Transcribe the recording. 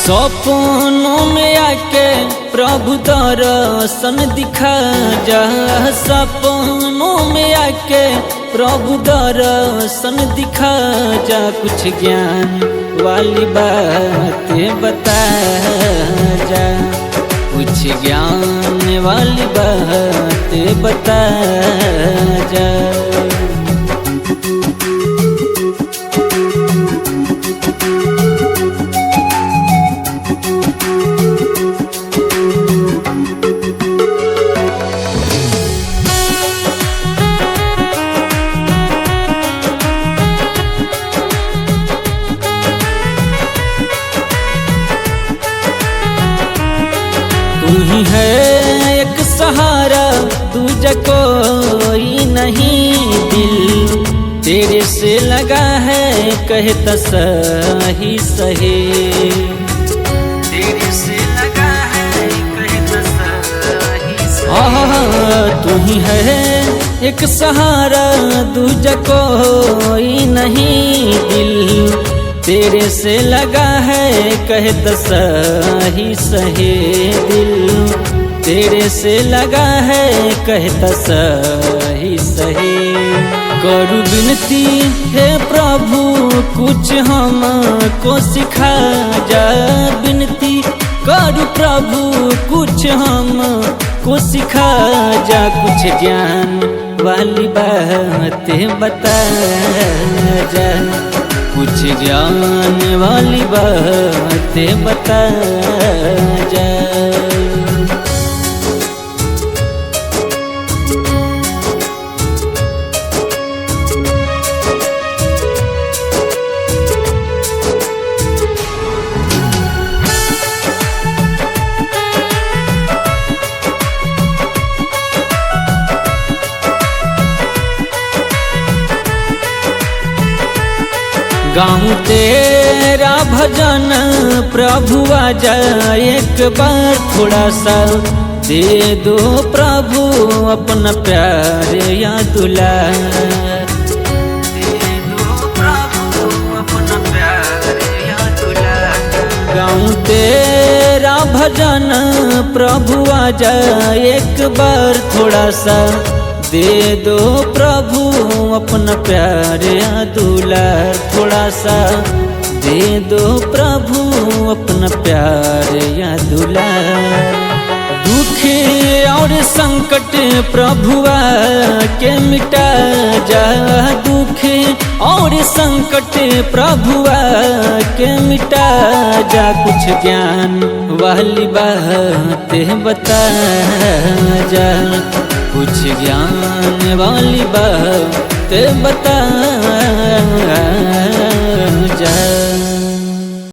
सपनों में आके प्रभु दर्शन दिखा जा। सपनों में आके प्रभु दर्शन दिखा जा। कुछ ज्ञान वाली बातें बता जा। कुछ ज्ञान वाली बातें बता जा। तू ही है एक सहारा, दूजा कोई नहीं। दिल तेरे से लगा है, कहता सही सही। तेरे से लगा है, कहता सही सही। तू ही है एक सहारा, दूजा कोई नहीं। दिल तेरे से लगा है, कहता सही सही। दिल तेरे से लगा है, कहता सही सही। करू विनती है प्रभु, कुछ हमको सिखा जा। विनती करू प्रभु, कुछ हमको सिखा जा। कुछ ज्ञान वाली बातें बता जा। कुछ ज्ञान वाली बातें बता जा। गाऊं तेरा भजन प्रभु आजा। एक बार थोड़ा सा दे दो प्रभु, अपना प्यार या दुलार। दे दो प्रभु अपना प्यार या दुलार। गाऊं तेरा भजन प्रभु आजा। एक बार थोड़ा सा दे दो प्रभु, अपना प्यार या दुलार। थोड़ा सा दे दो प्रभु, अपना प्यार या दुलार। दुख और संकट प्रभु के मिटा जा। दुख और संकट प्रभु के मिटा जा। कुछ ज्ञान वाली बातें बता जा। कुछ ज्ञान वाली बातें बता